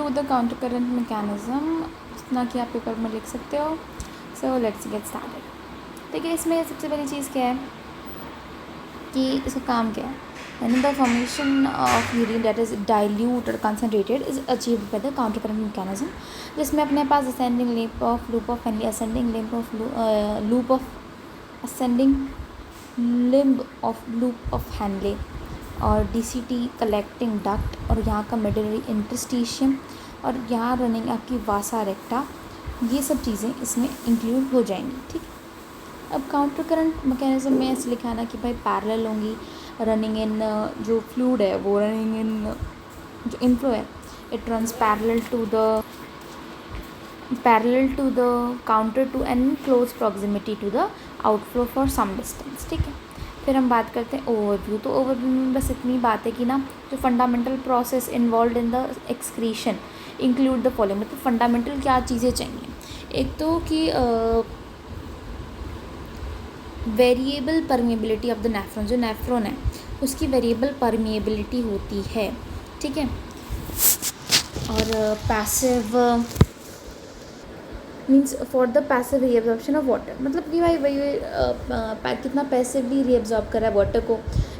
Do the counter current mechanism, जितना कि आप पेपर में लिख सकते हो. So let's get started. देखिए इसमें सबसे पहली चीज़ क्या है कि इसका काम क्या है. यानी the formation of urine that is dilute और concentrated is achieved by the counter current mechanism, जिसमें अपने पास ascending loop of Henle, ascending limb of loop of Henle और DCT कलेक्टिंग डक्ट और यहाँ का मेडुलरी इंटरस्टिशियम और यहाँ रनिंग आपकी वासा रेक्टा, ये सब चीज़ें इसमें इंक्लूड हो जाएंगी. ठीक है. अब काउंटर करंट मैकेनिज्म में ऐसे लिखा ना कि भाई पैरेलल होंगी, रनिंग इन जो फ्लूइड है वो रनिंग इन जो इनफ्लो है it runs parallel to the counter to and close proximity to the outflow for some distance. ठीक है. फिर हम बात करते हैं ओवरव्यू. तो ओवरव्यू में बस इतनी बात है कि ना जो fundamental process involve in the excretion include the following. मतलब फंडामेंटल क्या चीज़ें चाहिए. एक तो कि variable permeability of the nephron, जो नेफ्रॉन है उसकी वेरिएबल परमिएबिलिटी होती है. ठीक है. और passive means for the passive reabsorption of water, मतलब कि भाई कितना पैसिवली रीअब्जॉर्ब कर रहा है वाटर को,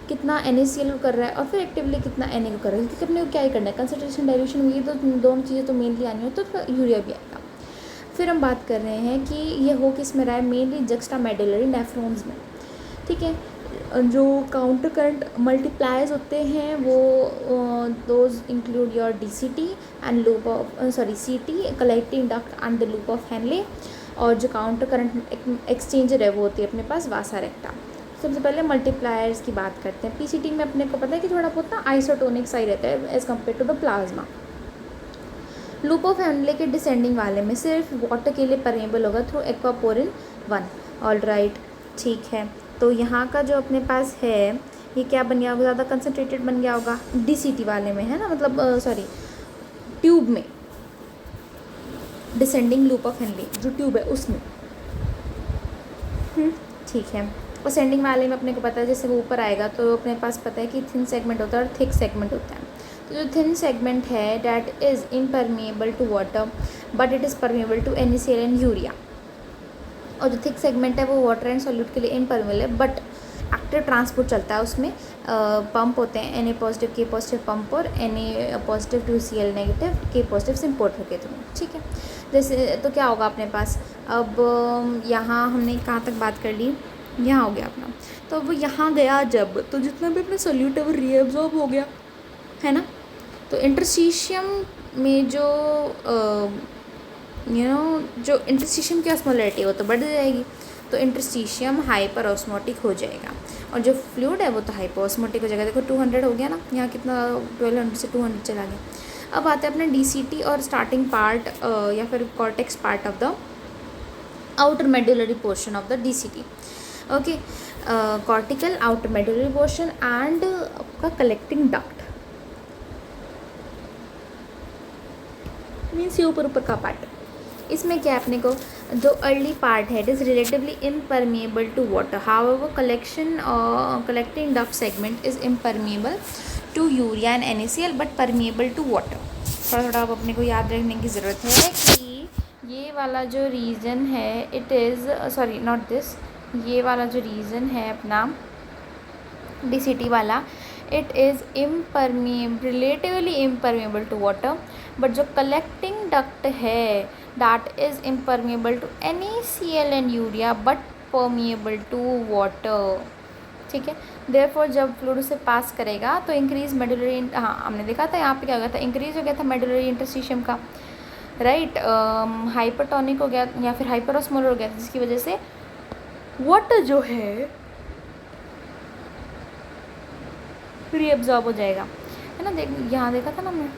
कितना NaCl कर रहा है और फिर एक्टिवली कितना Na कर रहा है. क्योंकि अपने को क्या ही करना है, कंसनट्रेशन डाइल्यूशन हुई तो दोनों चीज़ें तो मेनली आनी हो, तो यूरिया भी आएगा. फिर हम बात कर रहे हैं कि ये हो किस में रहा है, मेनली जक्स्टामेडुलरी नेफ्रॉन्स में. ठीक है. जो काउंटर करंट मल्टीप्लायर्स होते हैं वो those include your DCT and loop of CT collecting duct and the loop of Henle. और जो काउंटर करंट एक्सचेंजर है वो होती है अपने पास वासा रेक्टा. सबसे पहले मल्टीप्लायर्स की बात करते हैं. PCT में अपने को पता है कि थोड़ा बहुत ना आइसोटोनिक सा ही रहता है as compared to the plasma. Loop of Henle के डिसेंडिंग वाले में सिर्फ वाटर के लिए परमेबल होगा थ्रू एक्वापोरिन 1. ऑल राइट, ठीक है. तो यहाँ का जो अपने पास है ये क्या बन गया होगा, ज़्यादा कंसनट्रेटेड बन गया होगा DCT वाले में, है ना, मतलब ट्यूब में, डिसेंडिंग लूप ऑफ हेनले जो ट्यूब है उसमें. ठीक है. असेंडिंग वाले में अपने को पता है जैसे वो ऊपर आएगा तो अपने पास पता है कि थिन सेगमेंट होता है और थिक सेगमेंट होता है. तो जो थिन सेगमेंट है that is impermeable to water but it is permeable to NaCl and urea. और जो थिक सेगमेंट है वो वाटर एंड सॉल्यूट के लिए इम्परमिएबल है बट एक्टिव ट्रांसपोर्ट चलता है उसमें. पंप होते हैं Na positive K positive pump और Na positive to Cl negative K positive से इम्पोर्ट होके थ्रू. ठीक है. जैसे तो क्या होगा अपने पास, अब यहाँ हमने कहाँ तक बात कर ली, यहाँ हो गया अपना. तो अब यहाँ गया जब, तो जितना भी अपना सोल्यूट है वो रीअब्जॉर्ब हो गया, है ना. तो इंटरस्टिशियम में जो जो इंटरस्टिशियम की ऑस्मोलैरिटी वो तो बढ़ जाएगी, तो इंटरस्टिशियम हाइपर ऑस्मोटिक हो जाएगा और जो फ्लूइड है वो तो हाइपर ऑस्मोटिक हो जाएगा. देखो 200 हो गया ना, यहाँ कितना 1200 से 200 चला गया. अब आते हैं अपने DCT और स्टार्टिंग पार्ट या फिर cortex part of the outer medullary portion of the DCT. Okay. Cortical outer medullary portion and आपका कलेक्टिंग डक्ट मीन्स ये ऊपर का पार्ट. इसमें क्या है अपने को, जो अर्ली पार्ट है it is relatively impermeable to water. However collecting duct segment is impermeable to urea and NaCl but permeable to water. थोड़ा थोड़ा अब अपने को याद रखने की ज़रूरत है कि ये वाला जो रीजन है इट इज़ नॉट दिस, ये वाला जो रीजन है अपना DCT वाला it is relatively impermeable to water but जो कलेक्टिंग डक्ट है that is impermeable to NaCl and urea but permeable to water. ठीक है. देयरफॉर जब फ्लूइड से पास करेगा तो इंक्रीज मेडुलरी, हाँ हमने देखा था यहाँ पे क्या हो गया था, इंक्रीज हो गया था मेडुलरी इंटरस्टिशियम का, राइट. हाइपरटोनिक हो गया या फिर हाइपर ऑस्मोलर हो गया जिसकी वजह से वाटर जो है रीअब्जॉर्ब हो जाएगा, है ना. यहाँ देखा था ना हमने.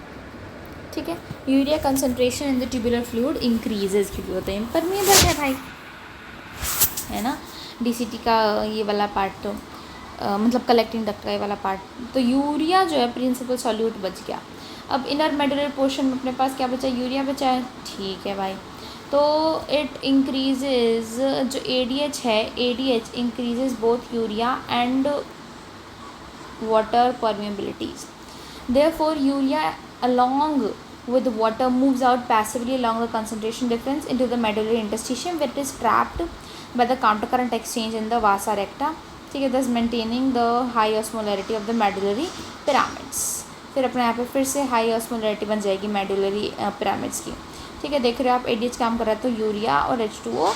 ठीक है. Urea concentration in the tubular fluid increases क्योंकि होता है इम्परमिएबल है भाई, है ना. DCT का ये वाला पार्ट तो मतलब कलेक्टिंग डक्ट का ये वाला पार्ट. तो यूरिया जो है प्रिंसिपल सॉल्यूट बच गया. अब इनर मेडुलर पोर्शन में अपने पास क्या बचा, यूरिया बचा है. ठीक है भाई. तो इट इंक्रीजेज जो ADH है, ADH increases both urea and water permeabilities. Therefore, urea along with water moves out passively along the concentration difference into the medullary interstitium where it is trapped by the countercurrent exchange in the vasa recta. ठीक है, thus maintaining the high osmolarity of the medullary pyramids. फिर अपने यहाँ पे फिर से high osmolarity बन जाएगी मेडुलरी पिरामिड्स की. ठीक है, देख रहे हो आप ADH काम कर रहा है तो यूरिया और H2O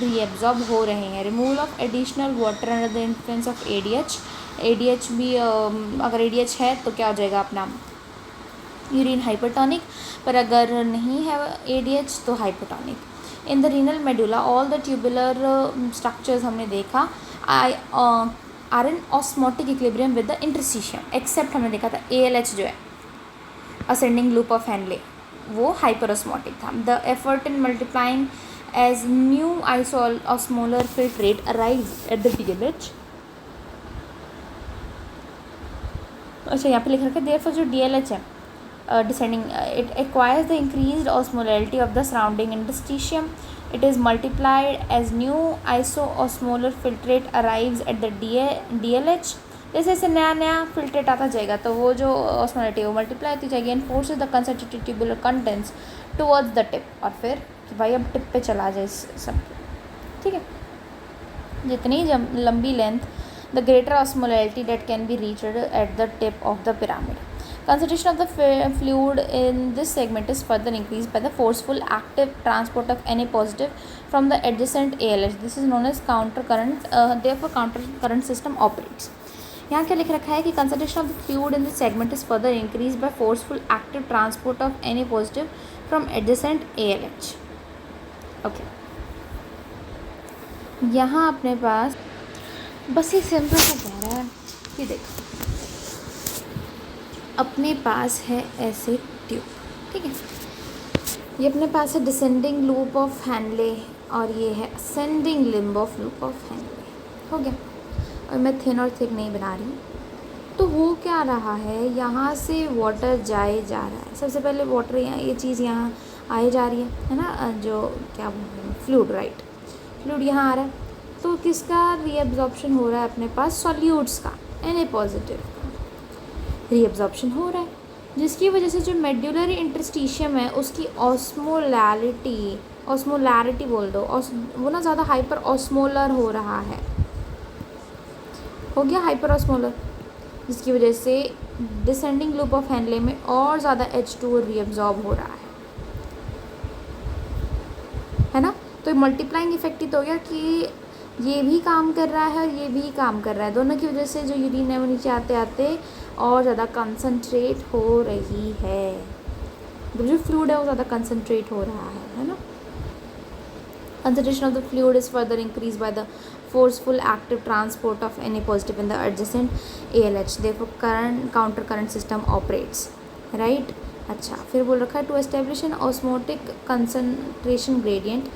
रीएब्जॉर्ब हो रहे हैं. Removal of additional water under the influence of ADH भी अगर ADH है तो क्या हो जाएगा अपना यूरिन हाइपरटोनिक, पर अगर नहीं है ADH तो hypotonic. In the renal medulla all the tubular structures हमने देखा are in osmotic equilibrium with the interstitium, except हमने देखा था ALH जो है असेंडिंग लूप ऑफ हैंडले वो हाइपरऑस्मोटिक था. The effort in multiplying as new isosmolar filtrate arrives at the DLH. अच्छा, यहाँ पे लिख रखा है देयरफॉर जो DLH है descending it acquires the increased osmolarity of the surrounding interstitium. It is multiplied as new isoosmolar filtrate arrives at the DLH. जैसे जैसे नया फिल्ट्रेट आता जाएगा तो वो जो ऑस्मोलरिटी वो मल्टीप्लाई होती जाएगी and forces the concentrated tubular contents towards the tip. और फिर कि भाई अब टिप पे चला जाए सब. ठीक है, जितनी लंबी length the greater osmolarity date can be reached at the tip of the pyramid. Concentration of the fluid in this segment is further increased by the forceful active transport of Na positive from the adjacent ALH. This is known as counter current. Therefore, counter current system operates. यहाँ क्या लिख रखा है कि concentration of the fluid in this segment is further increased by forceful active transport of Na positive from adjacent ALH. Okay. यहाँ अपने पास बस ये सिंपल सा कह रहा है कि देखो अपने पास है ऐसे ट्यूब. ठीक है, ये अपने पास है डिसेंडिंग लूप ऑफ हैंडले और ये है ascending limb of loop of Henle. हो गया, और मैं थिन और थिक नहीं बना रही. तो वो क्या रहा है, यहाँ से वाटर जाए जा रहा है. सबसे पहले वाटर यहाँ ये चीज़ यहाँ आए जा रही है ना, जो क्या फ्लूइड, राइट, फ्लूइड यहाँ आ रहा है. तो किसका रीअब्जॉर्प्शन हो रहा है अपने पास, सॉल्यूट्स का, Na पॉजिटिव रीअब्जॉर्प्शन हो रहा है, जिसकी वजह से जो मेडुलरी इंटरस्टिशियम है उसकी ऑस्मोलैरिटी बोल दो, वो ना ज़्यादा हाइपर ऑस्मोलर हो रहा है. हो गया हाइपर ऑस्मोलर, जिसकी वजह से डिसेंडिंग लूप ऑफ हैंडले में और ज़्यादा H2O रीअब्जॉर्ब हो रहा है ना. तो मल्टीप्लाइंग इफेक्ट ही तो हो गया कि ये भी काम कर रहा है और ये भी काम कर रहा है. दोनों की वजह से जो यूरिन है वो नीचे आते आते और ज़्यादा कंसनट्रेट हो रही है. जो फ्लूइड है वो ज़्यादा कंसनट्रेट हो रहा है ना. Concentration of the fluid is further increase by the forceful active transport of Na positive in the adjacent ALH. Therefore, counter current system operates. Right? अच्छा, फिर बोल रखा है to establish an osmotic concentration gradient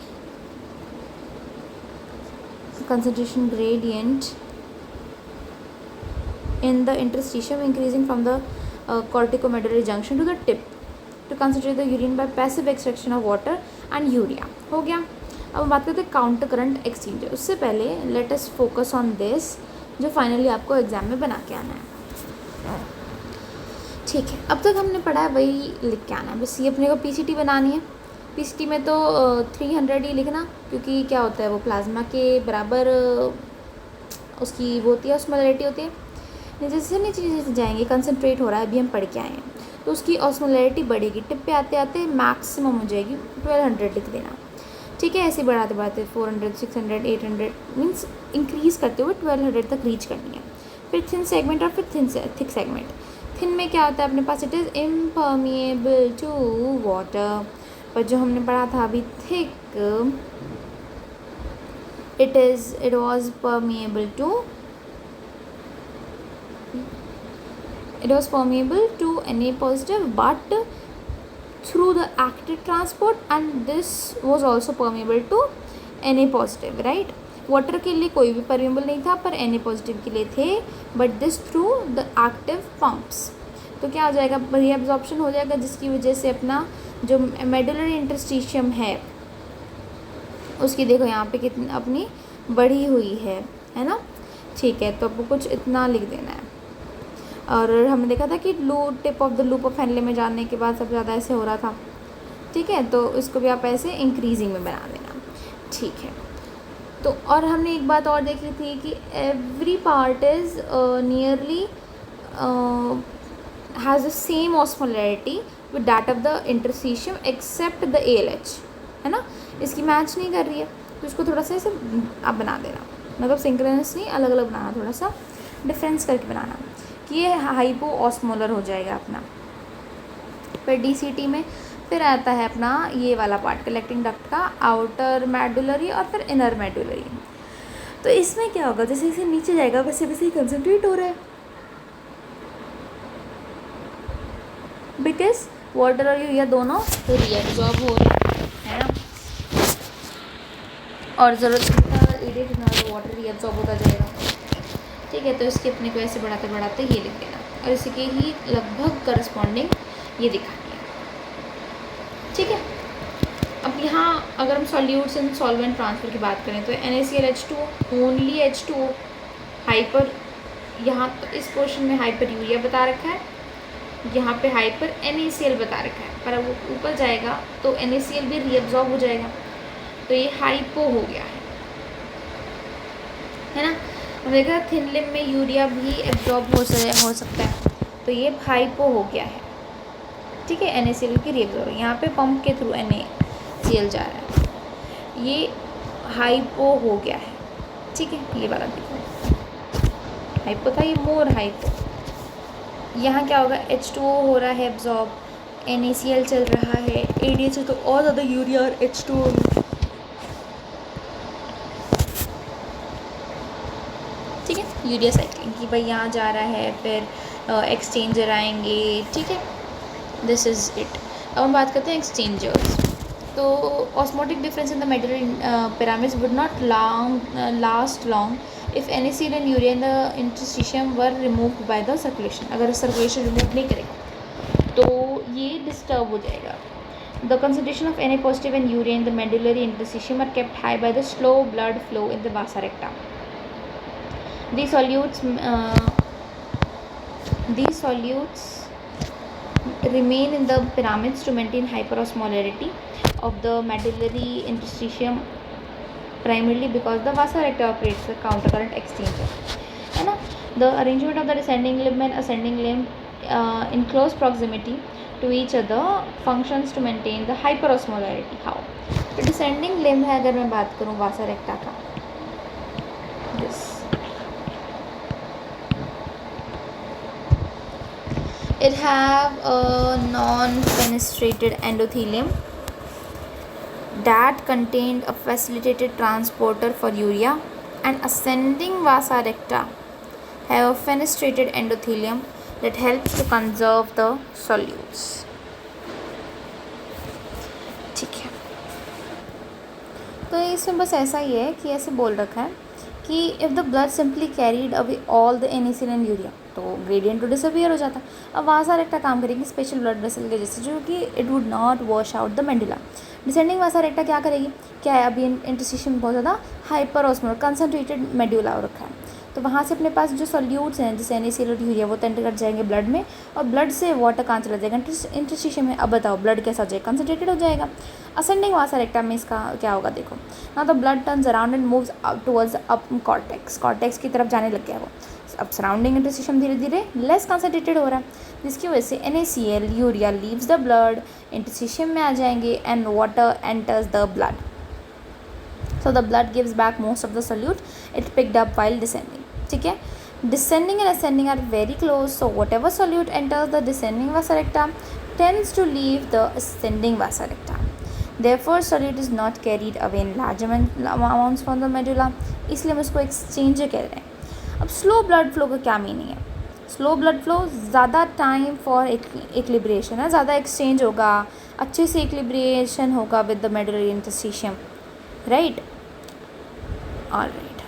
in the interstitium increasing from the corticomedullary junction to the tip to concentrate the urine by passive extraction of water and urea. हो गया. अब हम बात करते हैं काउंटर करंट एक्सचेंज. उससे पहले let us focus on this जो फाइनली आपको एग्जाम में बना के आना है. ठीक है, अब तक हमने पढ़ा है वही लिख के आना है. बस ये अपने को PCT बनानी है. PCT में तो 300 ही लिखना, क्योंकि क्या होता है वो प्लाज्मा के बराबर उसकी वो होती है, ऑस्मोलैरिटी होती है. जैसे नीचे जाएंगे कंसनट्रेट हो रहा है, अभी हम पढ़ के आए हैं, तो उसकी ऑस्मोलैरिटी बढ़ेगी. टिप पे आते आते मैक्सिमम हो जाएगी 1200 लिख देना. ठीक है, ऐसे बढ़ाते बढ़ाते 400, 600, 800 मीन्स इंक्रीज़ करते हुए 1200 तक रीच करनी है. फिर थिन सेगमेंट और फिर थिक सेगमेंट. थिन में क्या होता है अपने पास, it is impermeable to water. पर जो हमने पढ़ा था अभी thick, it was permeable to Na positive but through the active transport, and this was also permeable to Na positive, right? Water के लिए कोई भी permeable नहीं था पर Na positive के लिए थे, but this through the active pumps. तो क्या हो जाएगा, रीअब्जॉर्प्शन हो जाएगा, जिसकी वजह से अपना जो मेडुलरी इंटरस्टिशियम है उसकी देखो यहाँ पे कितनी अपनी बढ़ी हुई है ना. ठीक है, तो आपको कुछ इतना लिख देना है. और हमने देखा था कि tip of the loop of Henle में जाने के बाद सबसे ज़्यादा ऐसे हो रहा था, ठीक है। तो इसको भी आप ऐसे इंक्रीजिंग में बना देना, ठीक है। तो और हमने एक बात और देखी थी कि every part is nearly has the same osmolarity with that of the interstitium except the ALH, है ना। इसकी मैच नहीं कर रही है, तो इसको थोड़ा सा ऐसे आप बना देना, मतलब सिंक्रोनस नहीं, अलग अलग बनाना, थोड़ा सा डिफरेंस करके बनाना कि ये हाइपो ऑस्मोलर हो जाएगा अपना। फिर DCT में फिर आता है अपना ये वाला पार्ट, कलेक्टिंग डक्ट का आउटर मेडुलरी और फिर इनर मेडुलरी। तो इसमें क्या होगा, जैसे जैसे नीचे जाएगा वैसे वैसे ही कंसनट्रेट हो रहा है, बिकॉज वाटर और यूरिया दोनों रीएब्जॉर्ब हो रहे हैं ना, और ज़रूरत एरिया कितना तो वाटर रीएब्जॉर्ब होता जाएगा, ठीक है। तो इसके अपने को ऐसे बढ़ाते बढ़ाते ये लिख देना, और इसी के ही लगभग करस्पॉन्डिंग ये दिखा दिया, ठीक है। अब यहाँ अगर हम सॉल्यूट्स एंड सॉल्वेंट ट्रांसफ़र की बात करें तो NaCl ओनली H2O हाइपर, यहाँ तो इस पोर्शन में हाइपर यूरिया बता रखा है, यहाँ पे हाइपर NaCl बता रखा है, पर अब वो ऊपर जाएगा तो NaCl भी रीअब्जॉर्ब हो जाएगा, तो ये हाइपो हो गया है ना। अब देखा थिन लिम में यूरिया भी एब्जॉर्ब हो सकता है, तो ये हाइपो हो गया है, ठीक है। NaCl की रीअब्जॉर्ब, यहाँ पे पंप के थ्रू NaCl जा रहा है, ये हाइपो हो गया है, ठीक है। ये वाला देखो हाइपो था, ये मोर हाइपो। यहाँ क्या होगा, H2O हो रहा है एब्जॉर्ब, NaCl चल रहा है, ADH तो और ज़्यादा यूरिया और H2O, ठीक है। यूरिया साइक्लिंग कि भाई यहाँ जा रहा है, फिर एक्सचेंजर आएंगे, ठीक है। This is it. अब हम बात करते हैं एक्सचेंजर्स। तो osmotic difference in the medullary pyramids would not last long if NaCl and urea in the interstitium were removed by the circulation. अगर सर्कुलेशन रिमूव नहीं करेगा तो ये डिस्टर्ब हो जाएगा। The concentration of Na positive and urea in the medullary interstitium are kept high by the slow blood flow in the vasa recta. These solutes remain in the pyramids to maintain hyperosmolarity of the medullary interstitium, primarily because the vasa recta operates the countercurrent exchanger, है ना। The arrangement of the descending limb and ascending limb in close proximity to each other functions to maintain the hyperosmolarity. How? तो descending limb है, अगर मैं बात करूँ vasa recta का, this it have a non-fenestrated endothelium that contained a facilitated transporter for urea, and ascending vasa recta have a fenestrated endothelium that helps to conserve the solutes, ठीक है। तो इसमें बस ऐसा ही है कि ऐसे बोल रखा है कि if the blood simply carried away all the NaCl and urea, तो ग्रेडियंट तो डिसअपियर हो जाता। अब वासा रेक्टा काम करेगी स्पेशल ब्लड वेसल के जैसे, जो कि it would not wash out the medulla. Descending वासा रेक्टा क्या करेगी, क्या है, अभी इंटरस्टिशियम बहुत ज़्यादा हाइपर ऑस्मोलर कंसनट्रेटेड मेडुला हो रखा है, तो वहाँ से अपने पास जो सॉल्यूट्स हैं जैसे NaCl और यूरिया वो एंटर कर जाएंगे ब्लड में, और ब्लड से वाटर कहाँ चला जाएगा, इंटरस्टिशियम में। अब बताओ ब्लड कैसा हो जाएगा, कंसनट्रेटेड हो जाएगा। असेंडिंग वासा रेक्टा में इसका क्या होगा, देखो ना, तो blood turns around and moves towards up cortex की तरफ जाने लग गया वो। अब सराउंडिंग इंटरस्टिशियम धीरे धीरे लेस कंसनट्रेटेड हो रहा है, जिसकी वजह से NaCl urea leaves the blood, interstitium में आ जाएंगे, and water enters the blood, so the blood gives back most of the solute it picked up while descending, ठीक है। descending and ascending are very close, so whatever solute enters the descending vasa recta tends to leave the ascending vasa recta, therefore solute is not carried away in large amounts from the medulla, इसलिए हम इसको exchanger कह रहे हैं। अब slow blood flow का क्या meaning है, स्लो ब्लड फ्लो ज़्यादा टाइम फॉर इक्लिब्रेशन है, ज़्यादा एक्सचेंज होगा, अच्छे से इक्लिब्रेशन होगा with the medullary interstitium, right. Alright,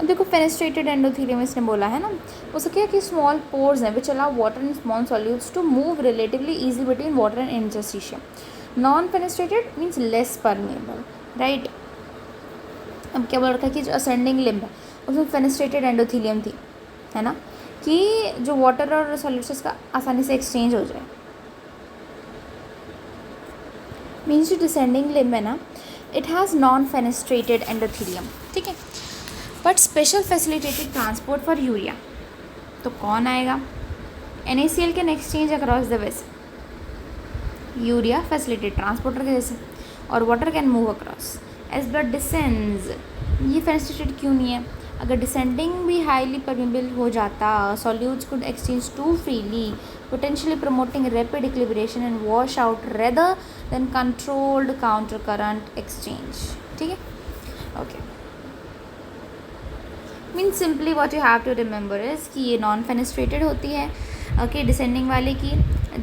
अब देखो फेनेस्ट्रेटेड एंडोथेलियम इसने बोला है ना, उससे क्या कि स्मॉल पोर्स हैं which allow water in small solutes to move relatively easy between water and interstitium. Non fenestrated means less permeable, right. अब क्या बोल रखा है कि जो असेंडिंग लिम्ब है उसमें फेनेस्ट्रेटेड एंडोथेलियम थी, है ना, कि जो वाटर और सॉल्यूट्स का आसानी से एक्सचेंज हो जाए। मीन्स जो डिसेंडिंग लिम्ब है ना, it has non fenestrated endothelium, ठीक है, but special facilitated transport for urea. तो कौन आएगा? NaCl can exchange across the vessel, urea facilitate transporter के जैसे, और water can move across as blood descends. ये फेनेस्ट्रेटेड क्यों नहीं है? अगर डिसेंडिंग भी हाईली परमेबल हो जाता, solutes could exchange to freely, potentially promoting rapid equilibration and wash out rather than controlled counter current exchange, ठीक है, okay. Means simply what you have to remember is कि ये नॉन फेनेस्ट्रेटेड होती है, okay, descending वाले की,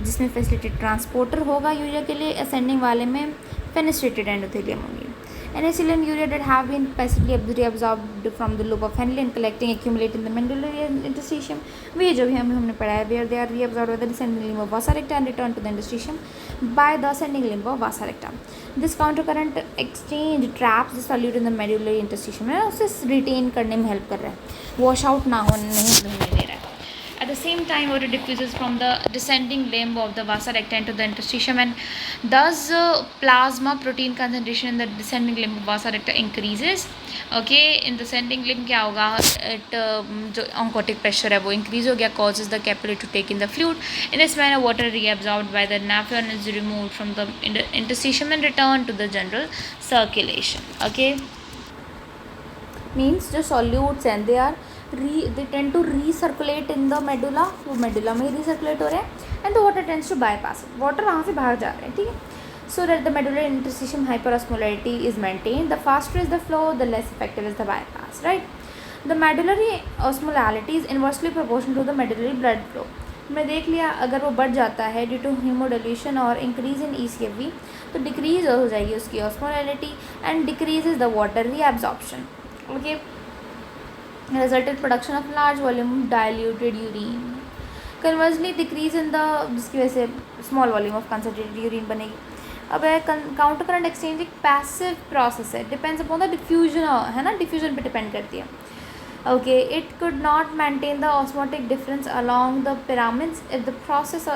जिसमें facilitated transporter होगा यूरिया के लिए, असेंडिंग वाले में फेनेस्ट्रेटेड एंडोथेलियम होंगी। NaCl and urea that have been passively reabsorbed from the loop of Henle and collecting accumulate in the medullary interstitium, वे जो भी हमने पढ़ा है, where they are reabsorbed by the descending limb of vasa recta and return to the interstitium by the ascending limb of vasa recta. This countercurrent exchange traps the solute in the medullary interstitium, है उसे retain करने में help कर रहा है, wash out ना होने नहीं दे रहा है। At the same time, water diffuses from the descending limb of the vasa recta into the interstitium, and thus plasma protein concentration in the descending limb of vasa recta increases. Okay, in the descending limb क्या होगा? It जो oncotic pressure है वो increase हो गया, causes the capillary to take in the fluid. In this manner, water reabsorbed by the nephron is removed from the interstitium and returned to the general circulation. Okay, means जो solutes हैं they tend to recirculate in the medulla, वो medulla में recirculate हो रहे हैं, and the water tends to bypass it, water वहाँ से बाहर जा रहे हैं, ठीक है, so that the medullary interstitium hyperosmolarity is maintained. The faster is the flow, the less effective is the bypass, right? The medullary osmolality is inversely proportional to the medullary blood flow. हमने देख लिया, अगर वो बढ़ जाता है due to हीमोडिल्यूशन और increase in ECFV, तो डिक्रीज हो जाएगी उसकी osmolality and decreases the water reabsorption, okay, resulted production of large volume of diluted urine. Conversely, decrease in the, जिसकी वजह से small volume of concentrated urine बनेगी। अब काउंटर करंट एक्सचेंज एक पैसिव प्रोसेस है, डिपेंड्स अपॉन द डिफ्यूजन, है ना, diffusion पे डिपेंड करती है, okay. It could not maintain the osmotic difference along the pyramids if the process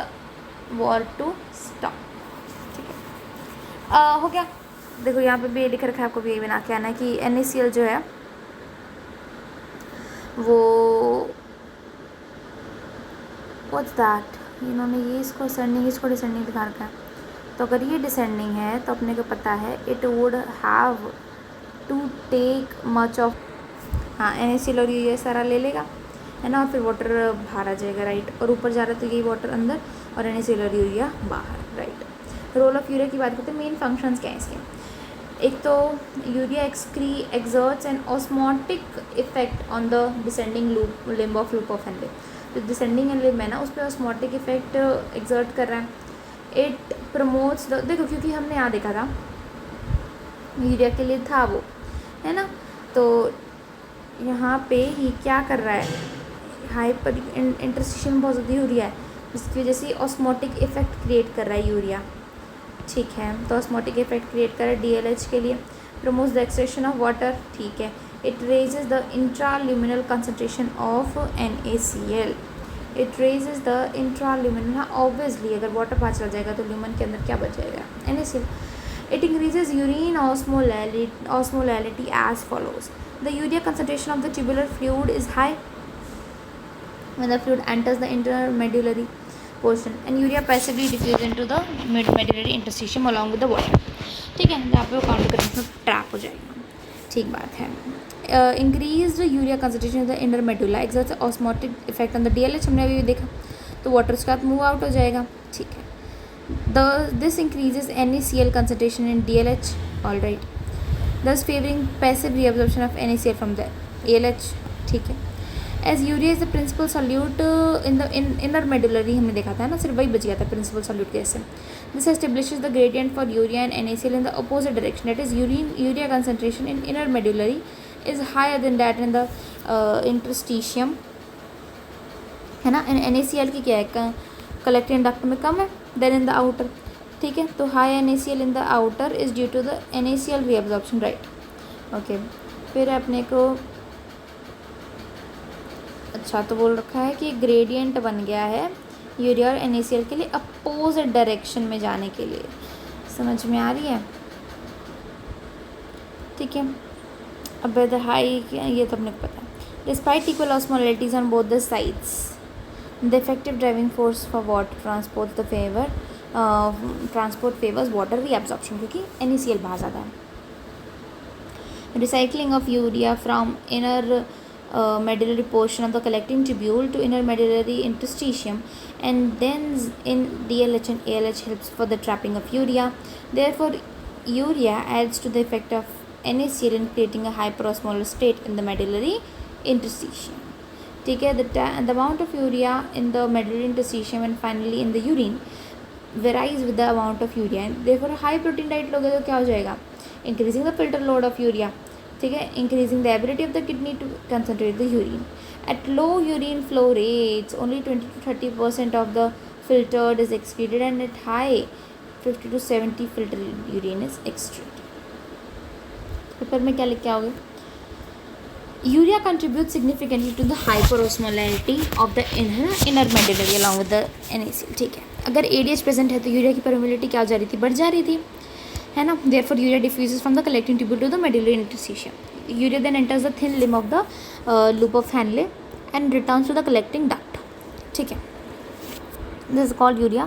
were to stop, ठीक है, हो गया। देखो यहाँ पे भी ये लिख रखा है, आपको भी यही बना के आना है कि NaCl जो है वो व्हाट्स दैट, इन्होंने ये इसको असेंडिंग इसको डिसेंडिंग दिखा रखा है, तो अगर ये डिसेंडिंग है तो अपने को पता है it would have to take much of, हाँ, NaCl और ये सारा ले लेगा, है ना, और फिर वाटर बाहर आ जाएगा, राइट, और ऊपर जा रहा है तो यही वाटर अंदर और NaCl और यूरिया बाहर, राइट। रोल ऑफ यूरिया की बात करते हैं, मेन फंक्शंस क्या हैं इसके? एक तो urea exerts an osmotic effect on the descending limb of loop of Henle, तो डिसेंडिंग limb है ना, उस पर ऑस्मोटिक इफेक्ट एक्सर्ट कर रहा है। इट प्रमोट्स द, देखो क्योंकि हमने यहाँ देखा था यूरिया के लिए था वो, है ना, तो यहाँ पे ही क्या कर रहा है, हाइपर इंटरस्टिशियम बहुत ज़्यादा यूरिया है, जिसकी वजह से ऑस्मोटिक इफेक्ट क्रिएट कर रहा है यूरिया, ठीक है, तो ऑस्मोटिक इफेक्ट क्रिएट कर DLH के लिए, promotes the extraction of water, ठीक है, it raises the intraluminal concentration of NaCl, it raises the intraluminal, obviously अगर वाटर बाहर चला जाएगा तो ल्यूमन के अंदर क्या बच जाएगा, NaCl। It increases urine osmolality as follows. The urea concentration of the tubular fluid is high when the fluid enters the intermedullary portion and urea passively diffuses into the medullary interstitium along with the water, ठीक है, जहाँ पे वो counter current में trap हो जाएगा, ठीक बात है। Increase urea concentration in the inter medulla exerts osmotic effect on the DLH, हमने अभी देखा, तो वाटर उसके साथ मूव आउट हो जाएगा, ठीक है। This increases NaCl concentration in DLH, all right, thus favoring passive reabsorption of NaCl from the ALH, ठीक है। As urea is the principal solute in the inner medullary, हमने देखा था ना, सिर्फ वही बच गया था प्रिंसिपल solute के जैसे। This establishes the gradient for urea and NaCl in the opposite direction, that is urea concentration in inner medullary is higher than that in the interstitium, है ना, and NaCl की क्या है, collecting duct में कम है than in the outer, ठीक है, तो high NaCl in the outer is due to the NaCl reabsorption, right, okay। फिर अपने को अच्छा, तो बोल रखा है कि ग्रेडियंट बन गया है यूरिया और NaCl के लिए अपोजिट डायरेक्शन में जाने के लिए। समझ में आ रही है? ठीक है। अब द हाई, ये तो अपने को पता है। Despite equal osmolarities on both the sides, the effective driving force for water transport favours water reabsorption, क्योंकि NaCl बाहर ज़्यादा है। Recycling of urea from inner medullary portion of the collecting tubule to inner medullary interstitium and then in DLH and ALH helps for the trapping of urea. Therefore, urea adds to the effect of NaCl in creating a hyperosmolar state in the medullary interstitium. ठीक है, the amount of urea in the medullary interstitium and finally in the urine varies with the amount of urea. And therefore, high protein diet लोगे तो क्या हो जाएगा? Increasing the filter load of urea. ठीक है, increasing the ability of the kidney to concentrate the urine. At low urine flow rates, only 20 to 30% of the filtered is excreted, and at high 50 to 70 filtered urine is excreted. Paper में क्या लिख के आओगे? Urea contributes significantly to the hyperosmolarity of the inner medullary along with the NaCl. ठीक है, अगर ADH present है तो यूरिया की परमिबिलिटी क्या हो जा रही थी? बढ़ जा रही थी, है ना? Therefore, urea diffuses from the collecting tubule to the medullary interstitium. Urea then enters the thin limb of the loop of Henle and returns to the collecting duct. ठीक है, this is called urea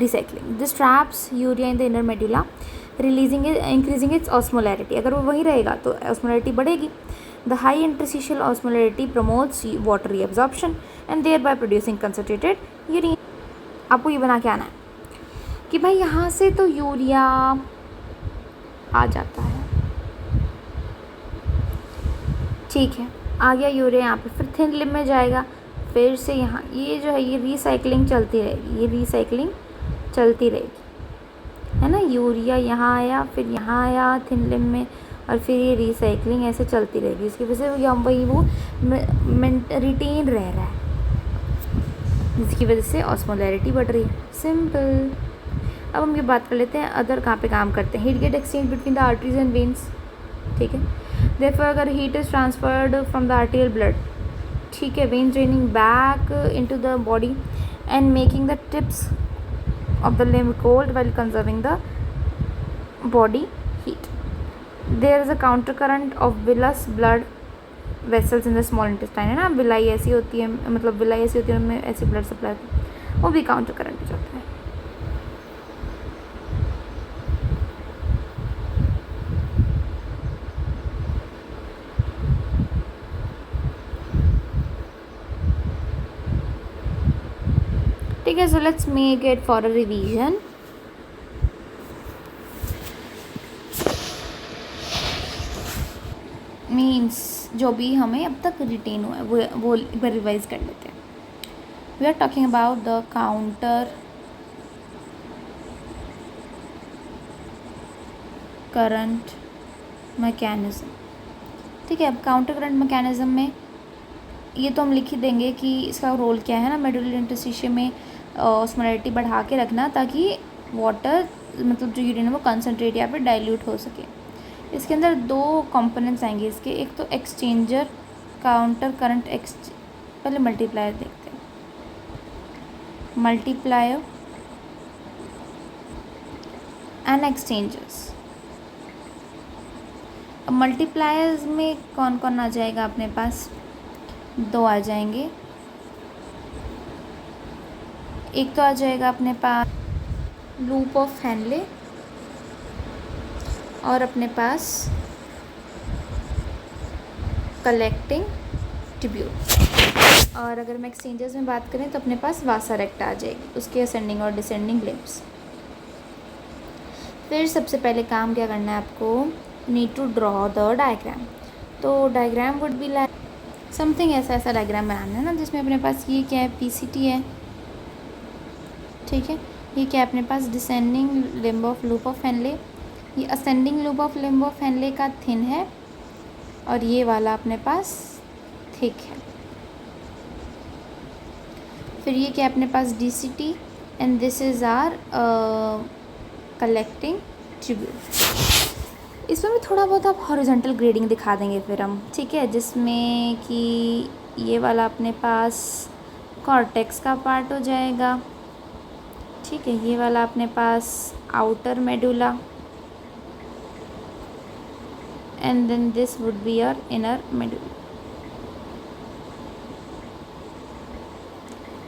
recycling. This traps urea in the inner medulla, increasing its osmolarity. अगर वो वहीं रहेगा तो osmolarity बढ़ेगी. The high interstitial osmolarity promotes water reabsorption and thereby producing concentrated urine. आपको ये बना के आना है कि भाई यहाँ से तो यूरिया आ जाता है, ठीक है, आ गया यूरिया यहाँ पे, फिर थिन लिम में जाएगा, फिर से यहाँ, ये जो है ये रीसाइक्लिंग चलती रहेगी, है ना? यूरिया यहाँ आया, फिर यहाँ आया थिन लिम में, और फिर ये रीसाइक्लिंग ऐसे चलती रहेगी। इसकी वजह से वही वो रिटेन रह रहा है, जिसकी वजह से ऑस्मोलैरिटी बढ़ रही है। सिंपल। अब हम ये बात कर लेते हैं अदर कहाँ पे काम करते हैं। Heat get exchange between the arteries and veins, ठीक है। देयरफॉर अगर heat is transferred from the arterial blood, ठीक है, veins draining back into the body and making the tips of the limb cold while conserving the body heat. There is a counter current of villous blood vessels in the small intestine, है ना? Villi ऐसी होती है, मतलब villi ऐसी होती है, उनमें ऐसी ब्लड सप्लाई होती है, वो भी काउंटर करंट हो जाता है। ठीक है, so let's make it for a revision. Means जो भी हमें अब तक रिटेन हुआ है वो एक बार रिवाइज कर लेते हैं। We are talking about the counter current mechanism, ठीक है। अब काउंटर करंट मैकेनिज्म में ये तो हम लिख ही देंगे कि इसका रोल क्या है ना, मेडुलरी इंटरस्टिशियम में ऑस्मोलैरिटी बढ़ा के रखना ताकि वाटर, मतलब जो यूरिन है वो कंसनट्रेट या फिर डाइल्यूट हो सके। इसके अंदर दो कंपोनेंट्स आएंगे इसके, एक तो एक्सचेंजर काउंटर करंट पहले मल्टीप्लायर देखते हैं। Multiplier and exchangers. अब मल्टीप्लायर्स में कौन कौन आ जाएगा अपने पास? दो आ जाएंगे। एक तो आ जाएगा अपने पास लूप ऑफ हैनले और अपने पास कलेक्टिंग ट्यूब्यूल। और अगर मैं एक्सचेंजर्स में बात करें तो अपने पास वासा रेक्टा आ जाएगी, उसके असेंडिंग और डिसेंडिंग लिम्ब्स। फिर सबसे पहले काम क्या करना है आपको? Need to draw the diagram. तो diagram would be like something, ऐसा डायग्राम बनाना है ना जिसमें अपने पास ये क्या है, PCT है, ठीक है। ये क्या है अपने पास? Descending limb of loop of Henle. ये ascending loop of limb of Henle का थिन है और ये वाला अपने पास थिक है। फिर ये क्या अपने पास? DCT and this is our collecting tubule. इसमें भी थोड़ा बहुत आप हॉरिजॉन्टल ग्रेडिंग दिखा देंगे फिर हम, ठीक है, जिसमें कि ये वाला अपने पास कॉर्टेक्स का पार्ट हो जाएगा, ठीक है। ये वाला अपने पास outer medulla, and then this would be your inner medulla,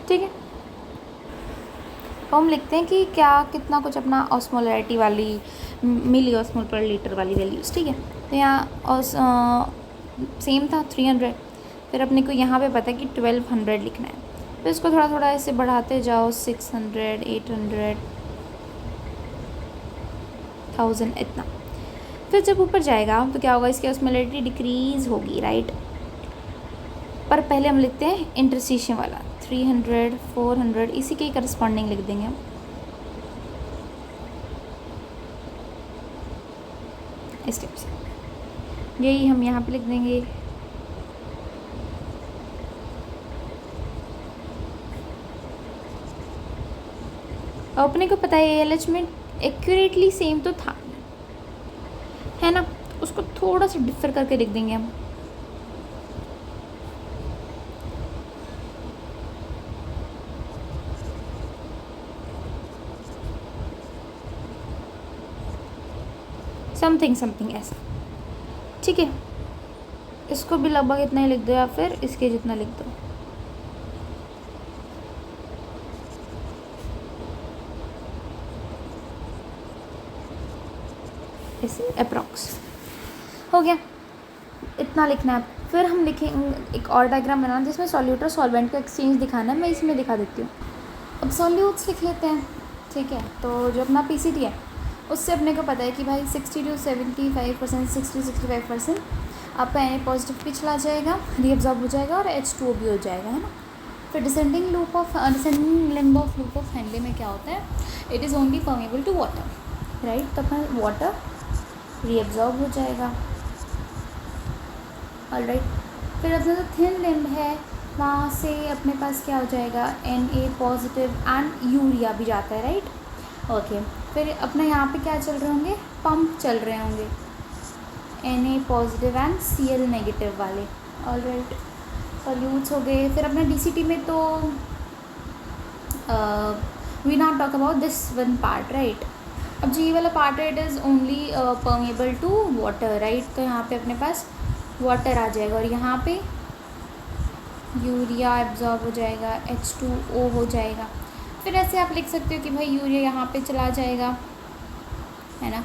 ठीक है। तो हम लिखते हैं कि क्या कितना कुछ अपना ऑस्मोलैरिटी वाली मिली ऑस्मोल पर लीटर वाली वैल्यूज़, ठीक है। तो यहाँ सेम था 300, फिर अपने को यहाँ पे पता है कि 1200 लिखना है। तो इसको थोड़ा थोड़ा ऐसे बढ़ाते जाओ, 600, 800, 1000 इतना। फिर जब ऊपर जाएगा तो क्या होगा, इसकी ऑस्मोलैरिटी डिक्रीज़ होगी, राइट। पर पहले हम लिखते हैं इंटरस्टिशियम वाला 300, 400, इसी के करस्पॉन्डिंग लिख देंगे हम। इस टाइप से यही हम यहाँ पे लिख देंगे। अपने को पता है ALH में एक्यूरेटली सेम तो था, है ना, उसको थोड़ा सा डिफर करके लिख देंगे हम। समथिंग ऐसा, ठीक है। इसको भी लगभग इतना ही लिख दो या फिर इसके जितना लिख दो, ऐसे अप्रॉक्स हो गया, इतना लिखना है। फिर हम लिखेंगे एक और डायग्राम बनाना जिसमें सॉल्यूट और सॉल्वेंट का एक्सचेंज दिखाना है। मैं इसमें दिखा देती हूँ। अब सॉल्यूट्स लिख लेते हैं, ठीक है। तो जो अपना PCT है उससे अपने को पता है कि भाई 60 to 75%, 60-65% आपका Na पॉजिटिव भी चला जाएगा, रीअब्जॉर्ब हो जाएगा और H2O भी हो जाएगा, है ना। फिर descending limb of loop of Henle में क्या होता है, it is only permeable to water, right. तो अपना वाटर रीअब्जॉर्ब हो जाएगा, ऑलराइट। फिर अपना जो थिन लिम्ब है वहाँ से अपने पास क्या हो जाएगा, Na पॉजिटिव एंड यूरिया भी जाता है, राइट, ओके। फिर अपना यहाँ पे क्या चल रहे होंगे, पंप चल रहे होंगे, Na positive and Cl negative वाले, ऑलराइट। सॉल्यूट्स हो गए। फिर अपना DCT में तो we not talk about this one part, right. अब जो ये वाला पार्ट है it is only permeable to water, right. तो यहाँ पे अपने पास वाटर आ जाएगा और यहाँ पे यूरिया एब्जॉर्ब हो जाएगा, H2O हो जाएगा। फिर ऐसे आप लिख सकते हो कि भाई यूरिया यहाँ पे चला जाएगा, है ना,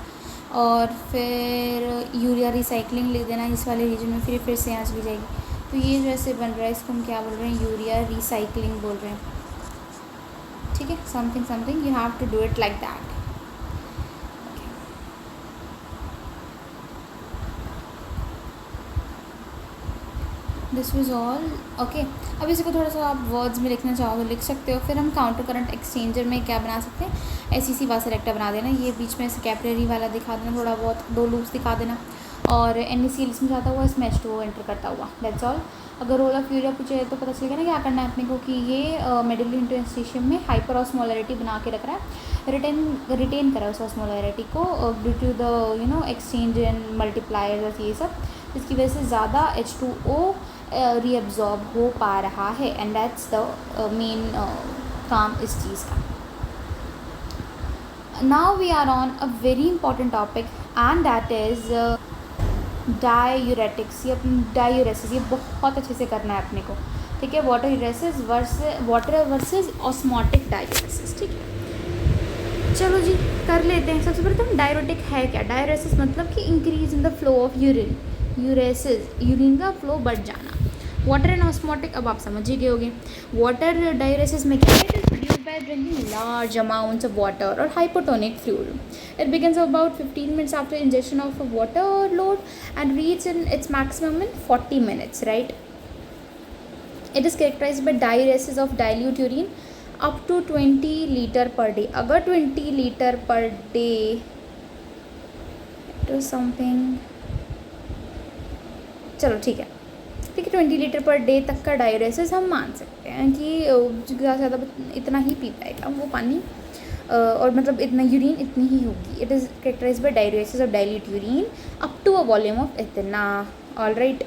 और फिर यूरिया रिसाइकलिंग लिख देना इस वाले रीजन में, फिर से यहाँ चली जाएगी। तो ये जो ऐसे बन रहा है इसको हम क्या बोल रहे हैं, यूरिया रिसाइकलिंग बोल रहे हैं, ठीक है। Something you have to do it like that. This was all, okay. अब इसी को थोड़ा सा आप वर्ड्स में लिखना चाहो तो लिख सकते हो। फिर हम काउंटर करंट एक्सचेंजर में क्या बना सकते हैं, SEC वासेलेक्टा बना देना, ये बीच में से कैपिलरी वाला दिखा देना, थोड़ा बहुत 2 लूप्स दिखा देना, और NaCl इसमें जाता हुआ इसमें H2O एंटर करता हुआ, दैट्स ऑल। अगर रोल ऑफ यूरिया पूछे तो पता चलेगा ना क्या करना है अपने को, कि ये मेडुलरी इंटरस्टिशियम में हाइपर ऑस्मोलैरिटी बना के रख रहा है, रिटेन करा उस ऑस्मोलैरिटी को due to the exchange and multipliers, ये सब, इसकी वजह से ज़्यादा H2O रीअब्जॉर्ब हो पा रहा है, एंड दैट्स द मेन काम इस चीज़ का। Now we are on a very important topic and that is diuretics या डायूरेसिस। ये बहुत अच्छे से करना है अपने को, ठीक है। वाटर यूरेसिस वर्सेस ऑस्मोटिक डायूरेसिस, ठीक है। चलो जी कर लेते हैं। सबसे पहले तो डायूरेटिक है क्या। डायूरेसिस मतलब कि increase in the flow of urine, uresis urine का फ्लो बढ़ जाना। वाटर एंड ऑस्मोटिक अब आप समझ ही गए होंगे। वाटर डायूरेसिस में क्या है, it is produced by drinking large amounts of water or hypotonic fluid. It begins about 15 minutes after ingestion of a water load and reaches in its maximum in 40 minutes, right? It is characterized by diuresis of dilute urine up to 20 liter per day. अगर 20 liter per day it is something, चलो ठीक है 20 litre per day तक का diuresis हम मान सकते हैं कि ज़्यादा से ज़्यादा इतना ही पी पाएगा वो पानी, और मतलब इतना यूरिन इतनी ही होगी। It is characterised by diuresis of dilute urine up to a volume of इतना, alright.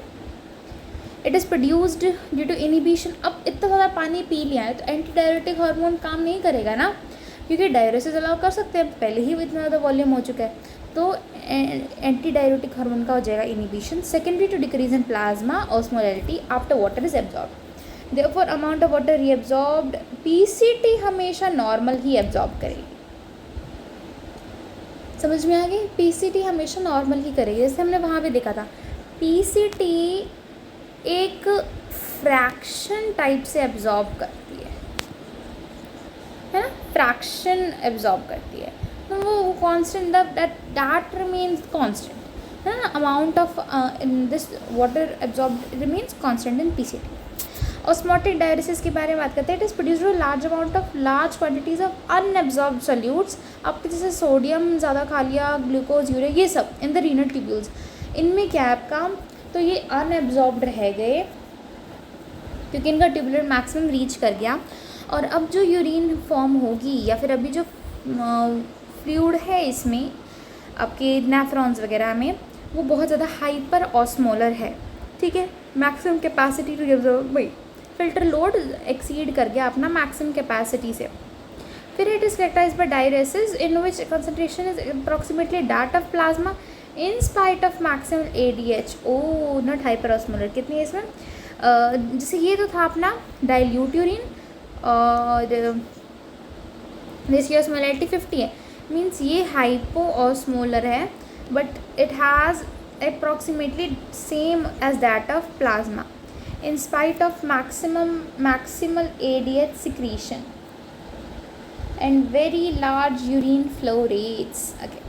It is produced due to inhibition. अब इतना ज़्यादा पानी पी लिया है तो एंटी डायरेटिक हार्मोन काम नहीं करेगा ना, क्योंकि डायरेसिस अलाउ कर सकते हैं, पहले ही इतना ज़्यादा वॉल्यूम हो चुका है, तो एंटी डायरेटिक हार्मोन का हो जाएगा inhibition. Secondary to decrease in plasma osmolarity after water is absorb. Therefore amount of water reabsorbed, PCT हमेशा नॉर्मल ही एब्जॉर्ब करेगी। समझ में आ गई? पीसीटी हमेशा नॉर्मल ही करेगी, जैसे हमने वहाँ भी देखा था पीसीटी एक फ्रैक्शन टाइप से एब्जॉर्ब करती है ना, फ्रैक्शन एब्जॉर्ब करती है, तो वो कांस्टेंट दैट रिमेन्स कांस्टेंट है ना, amount of in this water absorb remains constant in PCT. Osmotic diuresis के बारे में बात करते हैं, it is produced large amount of large quantities of unabsorbed solutes, आपके जैसे सोडियम ज़्यादा खा लिया, ग्लूकोज, यूरिया, ये सब इन द रीनल ट्यूब्यूल्स। इनमें क्या है आपका, तो ये अनएब्जॉर्ब्ड रह गए क्योंकि इनका ट्यूबुलर मैक्सिमम रीच कर गया, और अब जो यूरिन फॉर्म होगी या फिर अभी जो फ्लूइड है इसमें आपके नेफ्रॉन्स वगैरह में, वो बहुत ज़्यादा हाइपर ऑस्मोलर है, ठीक है, मैक्सिमम कैपेसिटी टू एब्जॉर्ब, भाई फिल्टर लोड एक्सीड कर गया अपना मैक्सिमम कैपेसिटी से। फिर it is characterised by diuresis in which concentration is approximately that of plasma in spite of maximum ADH, oh not hyper osmolar. कितनी है इसमें, जैसे ये तो था अपना डाइल्यूट यूरिन और जिसकी ऑस्मोलैरिटी 50 है, मीन्स ये हाइपो ऑस्मोलर है, but it has approximately same as that of plasma in spite of maximal ADH secretion and very large urine flow rates. Okay.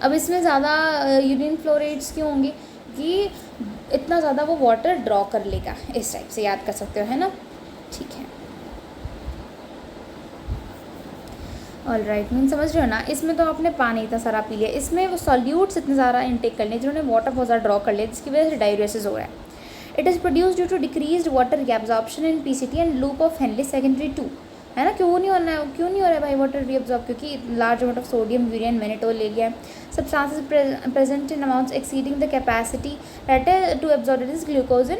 अब इसमें ज़्यादा यूरिन फ्लो रेट्स क्यों होंगे कि इतना ज़्यादा वो वाटर ड्रॉ कर लेगा, इस टाइप से याद कर सकते हो, है ना, ठीक है। ऑल राइट, मीन समझ रहे हो ना, इसमें तो आपने पानी इतना सारा पी लिया, इसमें वो सॉल्यूट्स इतने सारा इंटेक कर लिए जिन्होंने वाटर बहुत ज़्यादा ड्रॉ कर लिया, जिसकी वजह से डायरेसिस हो रहा है। It is produce due to decreased water absorption in PCT and loop of Henle secondary 2, है ना। क्यों नहीं हो रहा है भाई वाटर रीअब्जॉर्ब, क्योंकि large amount of sodium, urea and mannitol ले लिया है। Substances present in amounts exceeding the capacity that to absorb it is glucose in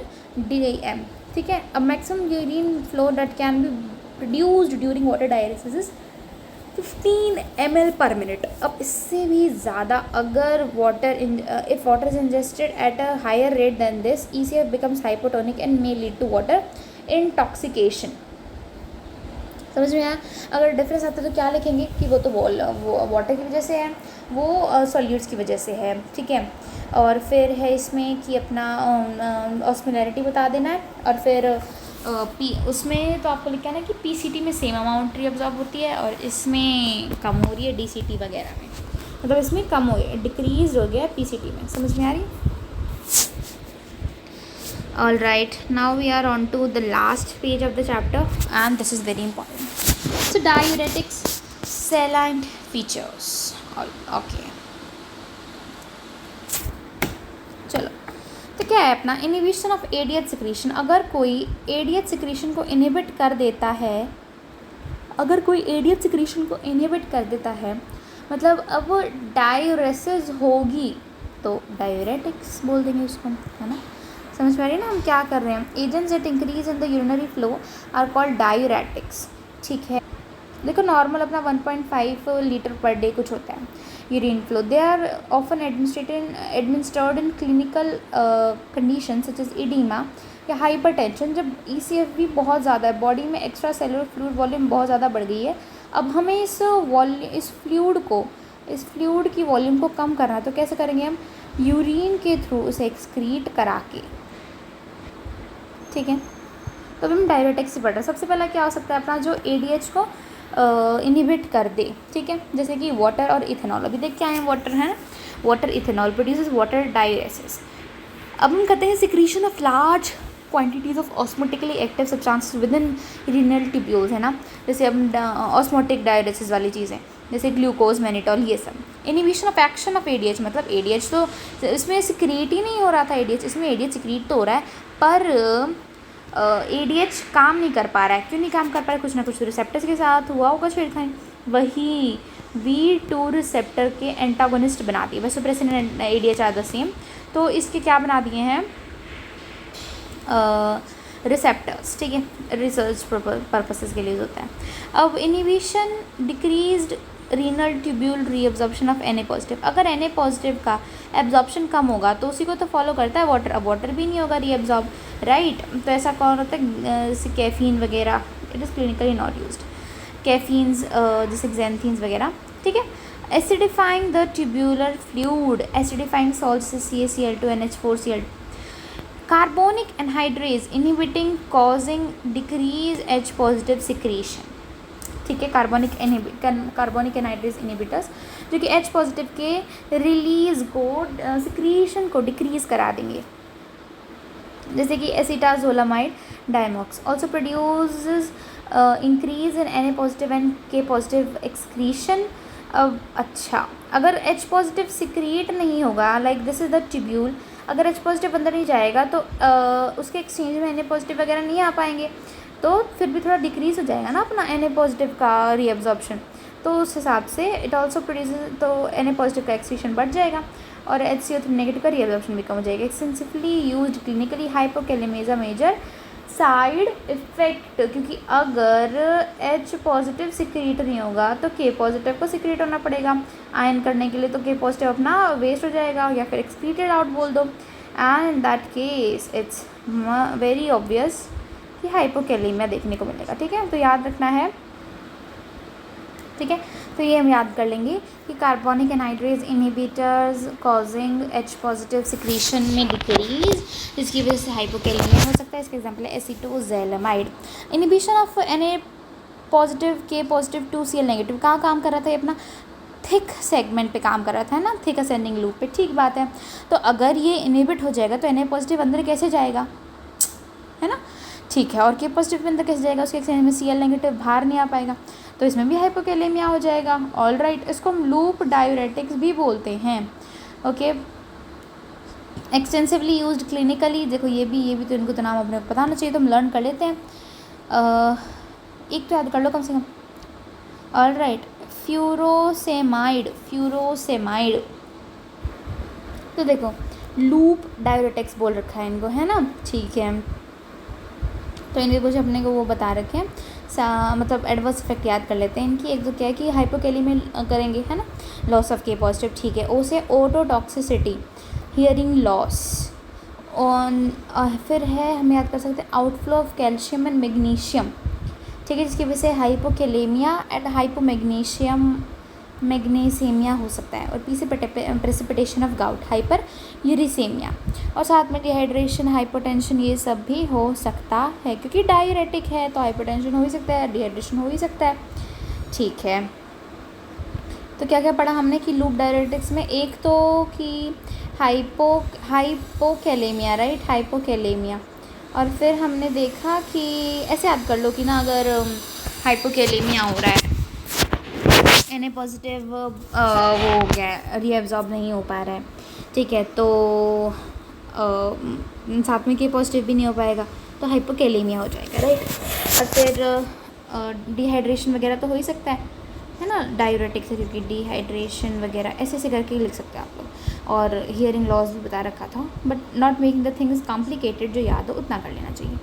DIM, ठीक है। अब maximum urine flow that can be produced during water diuresis is 15 ml per minute। अब इससे भी ज़्यादा अगर if water is ingested at a higher rate than this, ECF becomes hypotonic and may lead to water intoxication। समझ में आया? अगर difference आता है तो क्या लिखेंगे कि वो तो वो वाटर की वजह से है, वो सॉल्यूट्स की वजह से है, ठीक है। और फिर है इसमें कि अपना ऑस्मोलैरिटी बता देना है, और फिर उसमें तो आपको लिखा है ना कि पीसीटी में सेम अमाउंट रीअब्जॉर्ब होती है और इसमें कम हो रही है डीसीटी वगैरह में, मतलब इसमें कम हो गया, डिक्रीज हो गया पीसीटी में। समझ में आ रही? All right, now we are on to the last page of the chapter and this is very important. So diuretics, saline features, okay. चलो, तो क्या है अपना इनिबिशन ऑफ एडीएच सिक्रीशन। अगर कोई एडीएच सिक्रीशन को इनहिबिट कर देता है, मतलब अब डायूरेसिस होगी तो डायूरेटिक्स बोल देंगे उसको, है ना। समझ में आ रही है ना हम क्या कर रहे हैं? Agents that increase in the urinary flow are called diuretics, ठीक है। देखो नॉर्मल अपना 1.5 लीटर पर डे कुछ होता है urine flow. They are often administered in clinical condition such as oedema या हाइपरटेंशन। जब ECFV बहुत ज़्यादा है, बॉडी में एक्स्ट्रा सेलुलर फ्लूइड वॉल्यूम बहुत ज़्यादा बढ़ गई है, अब हमें इस फ्लूइड की वॉल्यूम को कम करना है, तो कैसे करेंगे हम? यूरिन के थ्रू उसे एक्सक्रीट करा के, ठीक है। तो हम डायूरेटिक्स से पढ़ रहे हैं। सबसे पहला क्या हो सकता है अपना, जो ADH को इनहिबिट कर दे, ठीक है, जैसे कि वाटर और इथेनॉल। अभी देख क्या है, वाटर है, water ethanol produces water diuresis. अब हम कहते हैं secretion of large quantities of osmotically active substances with in renal tubules, है ना। जैसे अब ऑस्मोटिक डायूरेसिस वाली चीज़ें जैसे ग्लूकोज, मैनिटोल, ये सब। Inhibition of action of ADH, मतलब ADH तो इसमें सिक्रीट ही नहीं हो रहा था, ADH इसमें ADH सिक्रीट तो हो रहा है, पर ADH काम नहीं कर पा रहा है। क्यों नहीं काम कर पा रहा है? कुछ ना कुछ रिसेप्टर्स के साथ हुआ होगा छेड़खानी, वही V2 रिसेप्टर के एंटागोनिस्ट बनाती है। वैसे president ADH are the same, तो इसके क्या बना दिए हैं रिसेप्टर्स, ठीक है, रिसर्च पर्पसेस के लिए होता है। अब inhibition decreased renal tubule reabsorption of Na positive, अगर Na पॉजिटिव का एब्जॉर्प्शन कम होगा तो उसी को तो फॉलो करता है वाटर, अब वाटर भी नहीं होगा रीअब्जॉर्ब, राइट। तो ऐसा कौन होता है, जैसे कैफीन वगैरह, it is clinically not used, caffeines जैसे xanthines वगैरह, ठीक है। Acidifying the tubular fluid, acidifying salt से CaCl2 NH4Cl, carbonic anhydrase inhibiting causing decrease H positive secretion, ठीक है। कार्बोनिक एनहाइड्रेज इनहिबिटर्स जो कि H पॉजिटिव के रिलीज को सिक्रीशन को डिक्रीज करा देंगे, जैसे कि acetazolamide Diamox also produces increase in Na positive and K positive excretion. अब अच्छा, अगर H पॉजिटिव सिक्रिएट नहीं होगा, like this is the tubule, अगर H पॉजिटिव अंदर नहीं जाएगा तो उसके एक्सचेंज में Na पॉजिटिव वगैरह नहीं आ पाएंगे, तो फिर भी थोड़ा डिक्रीज़ हो जाएगा ना अपना Na पॉजिटिव का रीअब्जॉर्प्शन, तो उस हिसाब से इट ऑल्सो प्रोड्यूसेस, तो Na पॉजिटिव का एक्सक्रीशन बढ़ जाएगा और HCO3 नेगेटिव का रीअब्जॉर्प्शन भी कम हो जाएगा। Extensively used clinically hypokalaemia major side effect, क्योंकि अगर H पॉजिटिव सिक्रीट नहीं होगा तो K पॉजिटिव को सिक्रीट होना पड़ेगा आयन करने के लिए, तो K पॉजिटिव अपना वेस्ट हो जाएगा या फिर एक्सक्रीटेड आउट बोल दो, and in that case it's very obvious कि हाइपोकैलेमिया देखने को मिलेगा, ठीक है। तो याद रखना है, ठीक है। तो ये हम याद कर लेंगे कि carbonic anhydrase inhibitors causing H positive secretion में डिक्रीज, जिसकी वजह से हाइपोकैलेमिया हो सकता है। इसका एग्जांपल है acetazolamide. Inhibition of Na positive K positive 2Cl negative, कहाँ काम कर रहा था ये अपना थिक सेगमेंट पे काम कर रहा था, है ना, थिक असेंडिंग लूप पे, ठीक बात है। तो अगर ये इनहिबिट हो जाएगा तो Na पॉजिटिव अंदर कैसे जाएगा, है ना, ठीक है, और K पॉजिटिव अंदर कैसे जाएगा, उसके एक्सचेंज में Cl नेगेटिव बाहर नहीं आ पाएगा, तो इसमें भी हाइपोकैलेमिया हो जाएगा। ऑल राइट, इसको हम लूप डायूरेटिक्स भी बोलते हैं, ओके। एक्सटेंसिवली यूज्ड क्लिनिकली, देखो ये भी तो इनको तो नाम अपने को पता होना चाहिए, तो हम लर्न कर लेते हैं, एक तो याद कर लो कम से कम। ऑल राइट, फ्यूरोसेमाइड, तो देखो लूप डायूरेटिक्स बोल रखा है इनको, है ना, ठीक है। तो इनके कुछ अपने को वो बता रखे हैं, मतलब एडवर्स इफेक्ट याद कर लेते हैं इनकी। एक तो क्या है कि हाइपोकैलेमिया करेंगे, है ना, लॉस ऑफ K पॉजिटिव, ठीक है। ओ से ओटोटॉक्सिसिटी, हियरिंग लॉस, ऑन फिर है हम याद कर सकते हैं outflow of calcium and magnesium, ठीक है, जिसकी वजह से हाइपोकैलेमिया एंड मैग्नीसीमिया हो सकता है। और पी से प्रेसिपिटेशन ऑफ गाउट, हाइपर यूरिसेमिया, और साथ में डिहाइड्रेशन, हाइपोटेंशन, ये सब भी हो सकता है, क्योंकि डायूरेटिक है तो हाइपोटेंशन हो ही सकता है, डिहाइड्रेशन हो ही सकता है, ठीक है। तो क्या क्या पढ़ा हमने कि लूप डायूरेटिक्स में, एक तो कि हाइपोकैलेमिया, राइट, हाइपोकैलेमिया, और फिर हमने देखा कि ऐसे याद कर लो कि ना, अगर हाइपोकैलेमिया हो रहा है, Na पॉजिटिव वो हो गया, रीअब्जॉर्ब नहीं हो पा रहा है, ठीक है, तो साथ में K पॉजिटिव भी नहीं हो पाएगा, तो हाइपोकैलेमिया हो जाएगा, राइट। और फिर डिहाइड्रेशन वगैरह तो हो ही सकता है ना, डायूरेटिक से, क्योंकि डिहाइड्रेशन वगैरह ऐसे ऐसे करके ही लिख सकते हैं आप लोग। और हियरिंग लॉस भी बता रखा था, but not making the things complicated, जो याद हो उतना कर लेना चाहिए,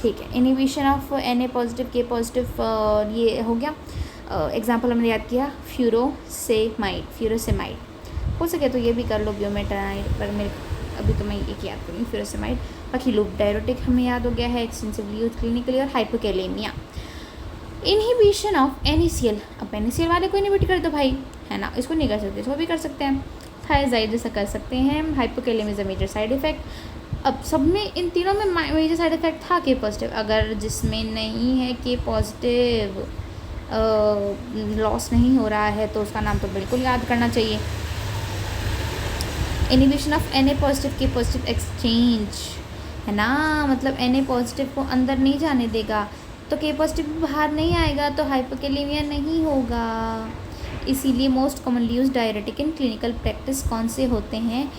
ठीक है। Inhibition of Na positive K positive, ये हो गया। एग्जाम्पल हमने याद किया फ्यूरोसेमाइड, हो सके तो ये भी कर लो, ब्यूमेटाइड, पर मेरे अभी तो मैं एक याद करूँगी, फ्यूरोसेमाइड। बाकी लूप डायूरेटिक हमें याद हो गया है, एक्सटेंसिवली यूज क्लिनिकली, और हाइपोकैलेमिया। इनहिबिशन ऑफ NaCl, अब NaCl वाले को इनहिबिट कर दो भाई, है ना, इसको नहीं कर सकते, इसको भी कर सकते हैं, थायजाइड जैसा कर सकते हैं। Hypokalaemia is a major side effect. अब सब में, इन तीनों में मेजर साइड इफेक्ट था K पॉजिटिव, अगर जिसमें नहीं है K पॉजिटिव, लॉस नहीं हो रहा है, तो उसका नाम तो बिल्कुल याद करना चाहिए। Inhibition of Na positive K positive exchange, है ना, मतलब Na पॉजिटिव को अंदर नहीं जाने देगा, तो K पॉजिटिव भी बाहर नहीं आएगा, तो हाइपोकैलेमिया नहीं होगा। इसीलिए most commonly use diuretic in clinical practice कौन से होते हैं,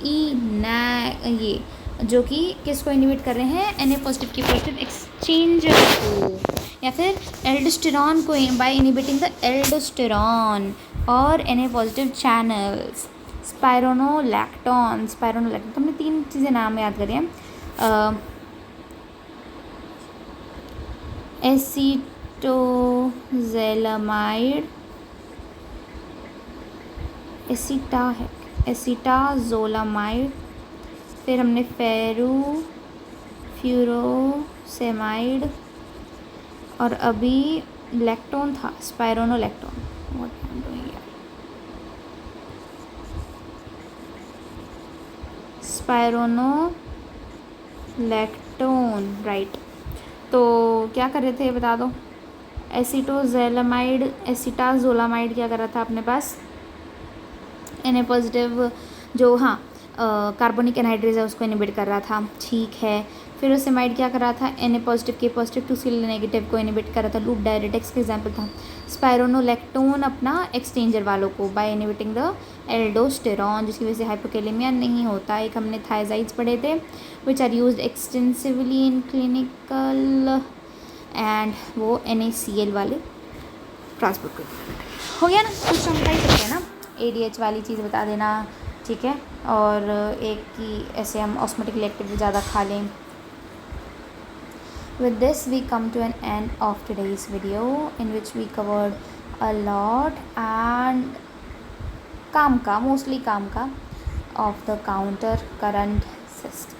ये जो कि किसको इनहिबिट कर रहे हैं, Na positive K positive exchange को, या फिर एल्डोस्टेरॉन को, बाय इनहिबिटिंग द एल्डोस्टेरॉन और Na पॉजिटिव चैनल्स। स्पायरोनोलैक्टोन, स्पायरोनोलैक्टोन, तो हमने 3 चीज़ें नाम याद करी हैं। एसीटोजेलामाइड, एसीटा है, एसीटाजोलामाइड, फिर हमने फ्यूरोसेमाइड, और अभी लैक्टोन था, spironolactone. What I am doing here, spironolactone, right. तो क्या कर रहे थे बता दो। एसीटोजेलामाइड, एसीटाजोलामाइड क्या कर रहा था अपने पास, Na पॉजिटिव जो, हाँ, कार्बोनिक एनहाइड्रेज है उसको इनिबिट कर रहा था, ठीक है। फ्यूरोसेमाइड क्या कर रहा था, Na पॉजिटिव के पॉजिटिव टू सी नेगेटिव को इनिबिट कर रहा था, लूप डायरेटिक्स का एग्जाम्पल था। स्पायरोनोलैक्टोन अपना एक्सचेंजर वालों को बाय इनिबिटिंग द एल्डोस्टेरॉन, जिसकी वजह से हाइपोकैलेमिया नहीं होता। एक हमने थायजाइड्स पढ़े थे which are used extensively in clinical, and वो NaCl वाले ट्रांसपोर्ट कर। हो गया ना, कुछ हम कर सकते हैं ना, ADH वाली चीज़ बता देना, ठीक है। और एक कि ऐसे हम ऑस्मोटिकली एक्टिव ज़्यादा खा लें। With this we come to an end of today's video in which we covered a lot and mostly काम का of the counter current system.